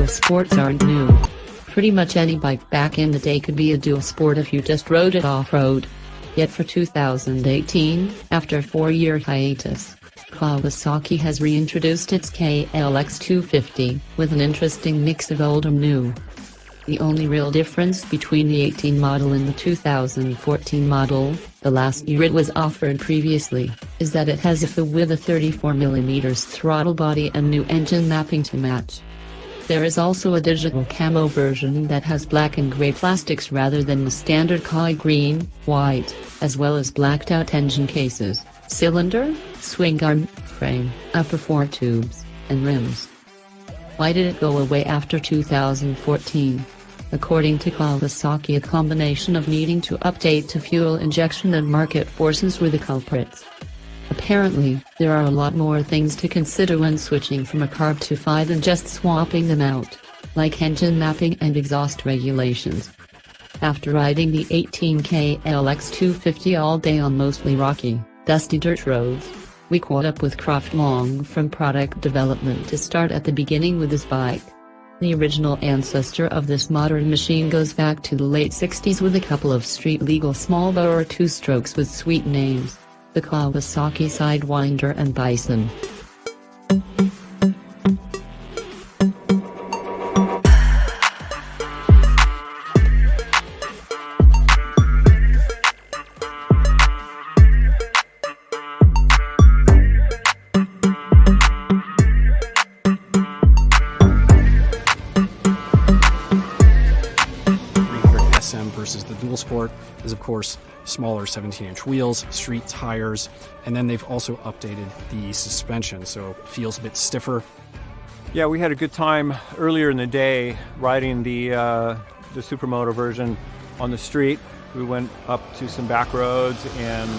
sports aren't new. Pretty much any bike back in the day could be a dual sport if you just rode it off-road. Yet for 2018, after a 4-year hiatus, Kawasaki has reintroduced its KLX250, with an interesting mix of old and new. The only real difference between the 18 model and the 2014 model, the last year it was offered previously, is that it has a full with a 34mm throttle body and new engine mapping to match. There is also a digital camo version that has black and grey plastics rather than the standard Kawa green, white, as well as blacked out engine cases, cylinder, swing arm, frame, upper foretubes, and rims. Why did it go away after 2014? According to Kawasaki, a combination of needing to update to fuel injection and market forces were the culprits. Apparently, there are a lot more things to consider when switching from a carb to 5 than just swapping them out, like engine mapping and exhaust regulations. After riding the 18 KLX250 all day on mostly rocky, dusty dirt roads, we caught up with Croft Long from product development to start at the beginning with this bike. The original ancestor of this modern machine goes back to the late 60s with a couple of street-legal small-bore two-strokes with sweet names, the Kawasaki Sidewinder and Bison. Versus the dual sport is of course smaller 17-inch wheels, street tires, and then they've also updated the suspension, so it feels a bit stiffer. Yeah, we had a good time earlier in the day riding the Supermoto version on the street. We went up to some back roads and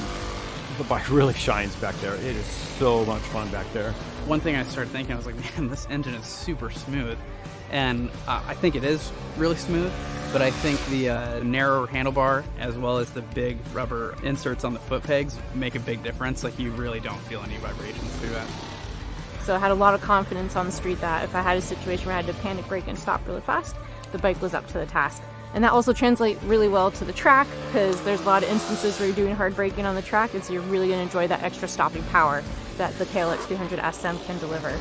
the bike really shines back there. It is so much fun back there. One thing I started thinking, I was like, man, this engine is super smooth. And I think it is really smooth, but I think the narrower handlebar as well as the big rubber inserts on the foot pegs make a big difference. Like, you really don't feel any vibrations through that. So I had a lot of confidence on the street that if I had a situation where I had to panic brake and stop really fast, the bike was up to the task. And that also translates really well to the track, because there's a lot of instances where you're doing hard braking on the track, and so you're really going to enjoy that extra stopping power that the KLX300SM can deliver.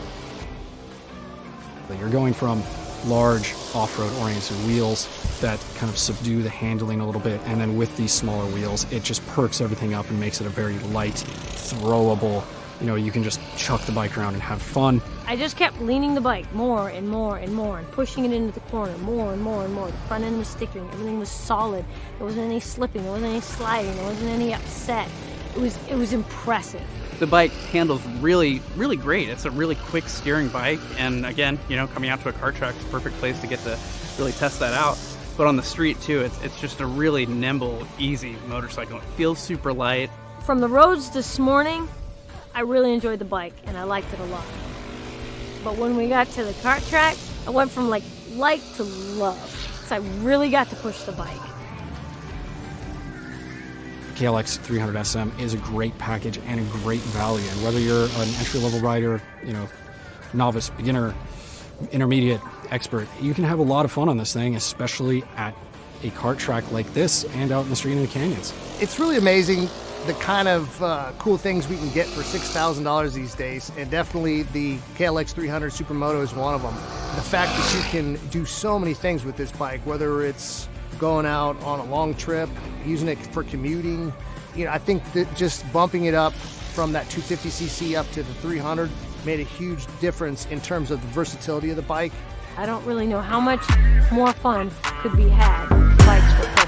You're going from large off-road oriented wheels that kind of subdue the handling a little bit, and then with these smaller wheels it just perks everything up and makes it a very light, throwable, you can just chuck the bike around and have fun. I just kept leaning the bike more and more and more and pushing it into the corner more and more and more. The front end was sticking, everything was solid, there wasn't any slipping, there wasn't any sliding, there wasn't any upset. It was impressive. The bike handles really, really great. It's a really quick steering bike, and again, coming out to a kart track is a perfect place to get to really test that out. But on the street too, it's just a really nimble, easy motorcycle. It feels super light. From the roads this morning, I really enjoyed the bike and I liked it a lot. But when we got to the kart track, I went from like to love. So I really got to push the bike. KLX300SM is a great package and a great value, and whether you're an entry-level rider, novice, beginner, intermediate, expert, you can have a lot of fun on this thing, especially at a kart track like this and out in the street in the canyons. It's really amazing the kind of cool things we can get for $6,000 these days, and definitely the KLX300 Supermoto is one of them. The fact that you can do so many things with this bike, whether it's going out on a long trip, using it for commuting. I think that just bumping it up from that 250cc up to the 300 made a huge difference in terms of the versatility of the bike. I don't really know how much more fun could be had with bikes with